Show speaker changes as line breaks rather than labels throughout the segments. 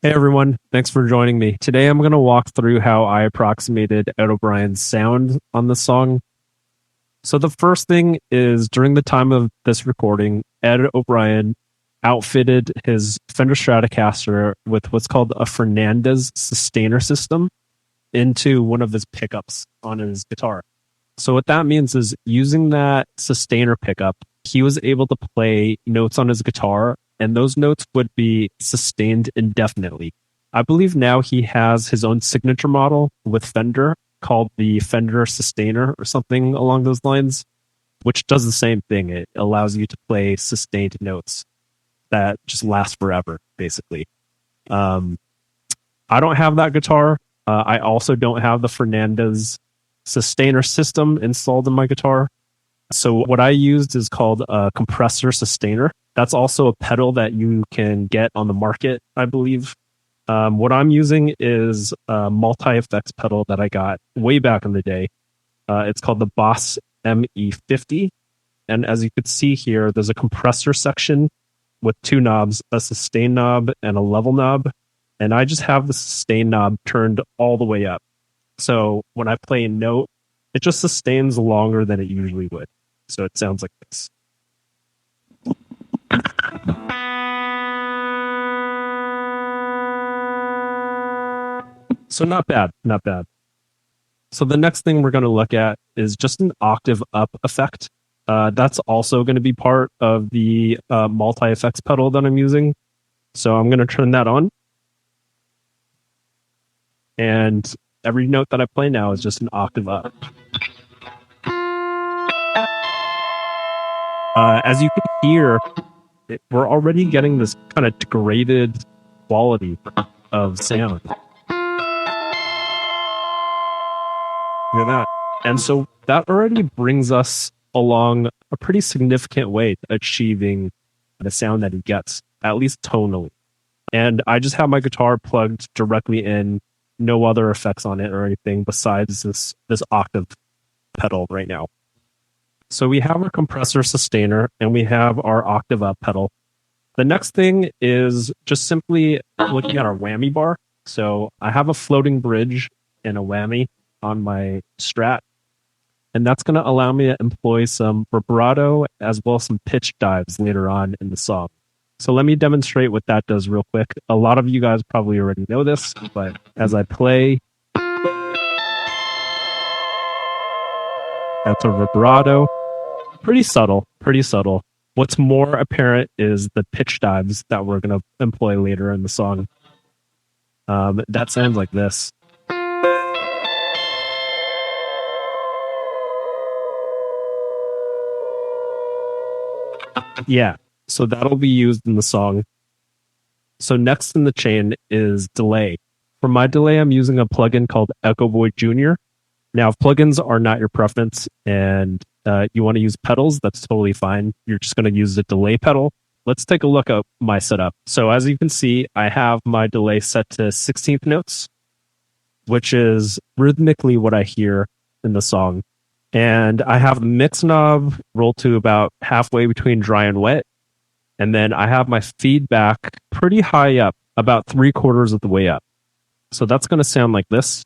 Hey everyone, thanks for joining me. Today I'm going to walk through how I approximated Ed O'Brien's sound on the song. So the first thing is during the time of this recording, Ed O'Brien outfitted his Fender Stratocaster with what's called a Fernandez sustainer system into one of his pickups on his guitar. So what that means is using that sustainer pickup, he was able to play notes on his guitar, and those notes would be sustained indefinitely. I believe now he has his own signature model with Fender called the Fender Sustainer or something along those lines, which does the same thing. It allows you to play sustained notes that just last forever, basically. I don't have that guitar. I also don't have the Fernandez sustainer system installed in my guitar. So what I used is called a compressor sustainer. That's also a pedal that you can get on the market, I believe. What I'm using is a multi-effects pedal that I got way back in the day. It's called the Boss ME50. And as you could see here, there's a compressor section with two knobs, a sustain knob and a level knob. And I just have the sustain knob turned all the way up. So when I play a note, it just sustains longer than it usually would. So it sounds like this. So not bad, not bad. So the next thing we're going to look at is just an octave up effect. That's also going to be part of the multi-effects pedal that I'm using. So I'm going to turn that on. And every note that I play now is just an octave up. As you can hear, we're already getting this kind of degraded quality of sound. Look at that. And so that already brings us along a pretty significant way to achieving the sound that he gets, at least tonally. And I just have my guitar plugged directly in, no other effects on it or anything besides this octave pedal right now. So we have our compressor sustainer and we have our octave up pedal. The next thing is just simply looking at our whammy bar. So I have a floating bridge and a whammy on my Strat, and that's going to allow me to employ some vibrato as well as some pitch dives later on in the song. So let me demonstrate what that does real quick. A lot of you guys probably already know this, but as I play, that's a vibrato. Pretty subtle, pretty subtle. What's more apparent is the pitch dives that we're going to employ later in the song. That sounds like this. Yeah, so that'll be used in the song. So next in the chain is delay. For my delay, I'm using a plugin called Echo Boy Jr. Now, if plugins are not your preference and you want to use pedals, that's totally fine. You're just going to use the delay pedal. Let's take a look at my setup. So as you can see, I have my delay set to 16th notes, which is rhythmically what I hear in the song. And I have the mix knob rolled to about halfway between dry and wet. And then I have my feedback pretty high up, about 3/4 of the way up. So that's going to sound like this.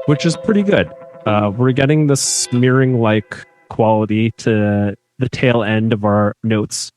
Which is pretty good. We're getting the smearing-like quality to the tail end of our notes.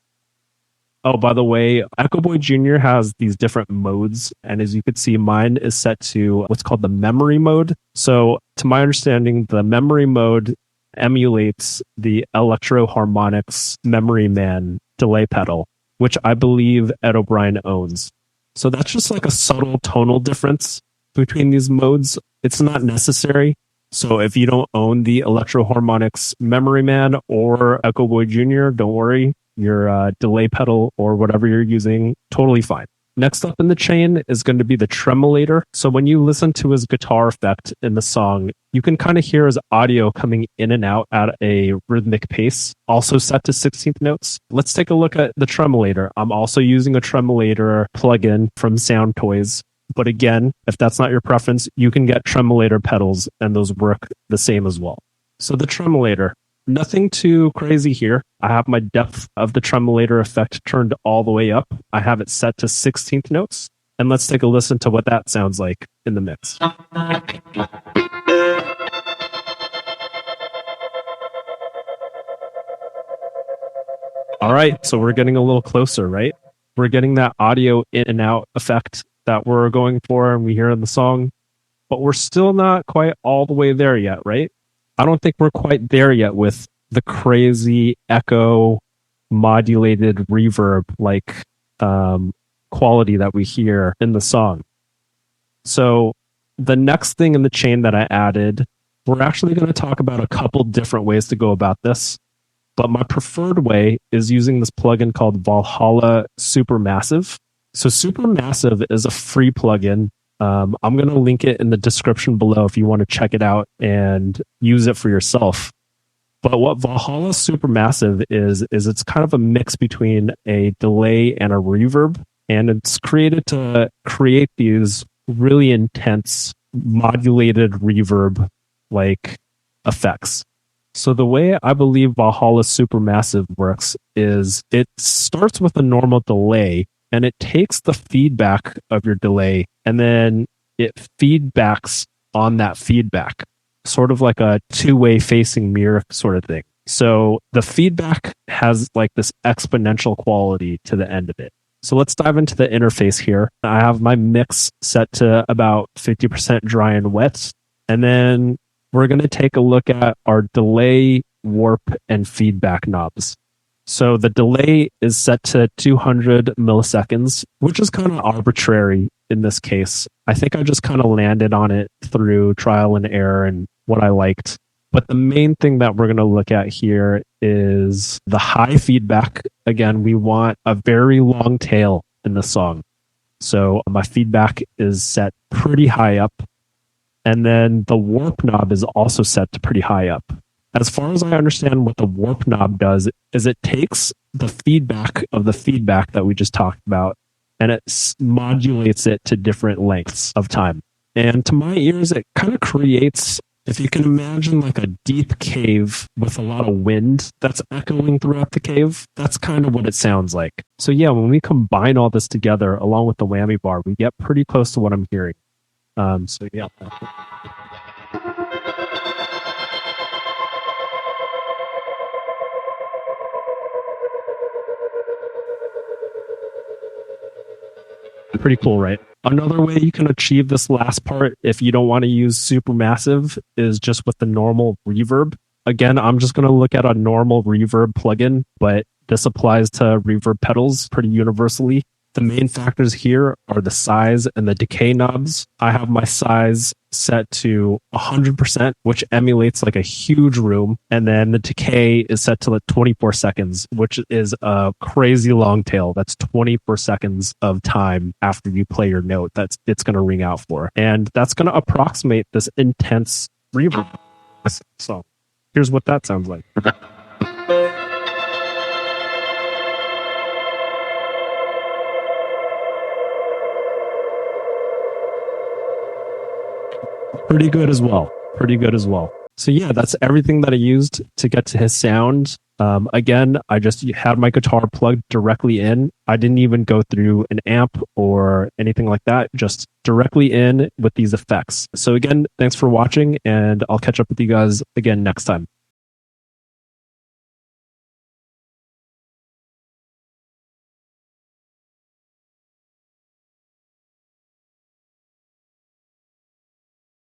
Oh, by the way, Echo Boy Jr. has these different modes, and as you can see, mine is set to what's called the memory mode. So, to my understanding, the memory mode emulates the Electro Harmonix Memory Man delay pedal, which I believe Ed O'Brien owns. So that's just like a subtle tonal difference between these modes. It's not necessary. So if you don't own the Electro Harmonix Memory Man or Echo Boy Jr., don't worry. Your delay pedal or whatever you're using, totally fine. Next up in the chain is going to be the tremolator. So when you listen to his guitar effect in the song, you can kind of hear his audio coming in and out at a rhythmic pace, also set to 16th notes. Let's take a look at the tremolator. I'm also using a tremolator plugin from Sound Toys. But again, if that's not your preference, you can get tremolator pedals and those work the same as well. So the tremolator, nothing too crazy here. I have my depth of the tremolator effect turned all the way up. I have it set to 16th notes. And let's take a listen to what that sounds like in the mix. All right, so we're getting a little closer, right? We're getting that audio in and out effect that we're going for and we hear in the song, but we're still not quite all the way there yet, right? I don't think we're quite there yet with the crazy echo modulated reverb like quality that we hear in the song. So the next thing in the chain that I added, we're actually going to talk about a couple different ways to go about this. But my preferred way is using this plugin called Valhalla Supermassive. So Supermassive is a free plugin. I'm going to link it in the description below if you want to check it out and use it for yourself. But what Valhalla Supermassive is it's kind of a mix between a delay and a reverb. And it's created to create these really intense modulated reverb like effects. So the way I believe Valhalla Supermassive works is it starts with a normal delay and it takes the feedback of your delay and then it feedbacks on that feedback, sort of like a two-way facing mirror sort of thing. So the feedback has like this exponential quality to the end of it. So let's dive into the interface here. I have my mix set to about 50% dry and wet. And then we're going to take a look at our delay, warp, and feedback knobs. So the delay is set to 200 milliseconds, which is kind of arbitrary in this case. I think I just kind of landed on it through trial and error and what I liked. But the main thing that we're going to look at here is the high feedback. Again, we want a very long tail in the song. So my feedback is set pretty high up. And then the warp knob is also set to pretty high up. As far as I understand, what the warp knob does is it takes the feedback of the feedback that we just talked about and it modulates it to different lengths of time. And to my ears, it kind of creates, if you can imagine like a deep cave with a lot of wind that's echoing throughout the cave, that's kind of what it sounds like. So yeah, when we combine all this together along with the whammy bar, we get pretty close to what I'm hearing. So yeah. Pretty cool, right? Another way you can achieve this last part, if you don't want to use Supermassive, is just with the normal reverb. Again, I'm just going to look at a normal reverb plugin, but this applies to reverb pedals pretty universally. The main factors here are the size and the decay knobs. I have my size set to 100%, which emulates like a huge room. And then the decay is set to like 24 seconds, which is a crazy long tail. That's 24 seconds of time after you play your note it's going to ring out for. And that's going to approximate this intense reverb. So here's what that sounds like. Pretty good as well. So yeah, that's everything that I used to get to his sound. Again, I just had my guitar plugged directly in. I didn't even go through an amp or anything like that, just directly in with these effects. So again, thanks for watching and I'll catch up with you guys again next time.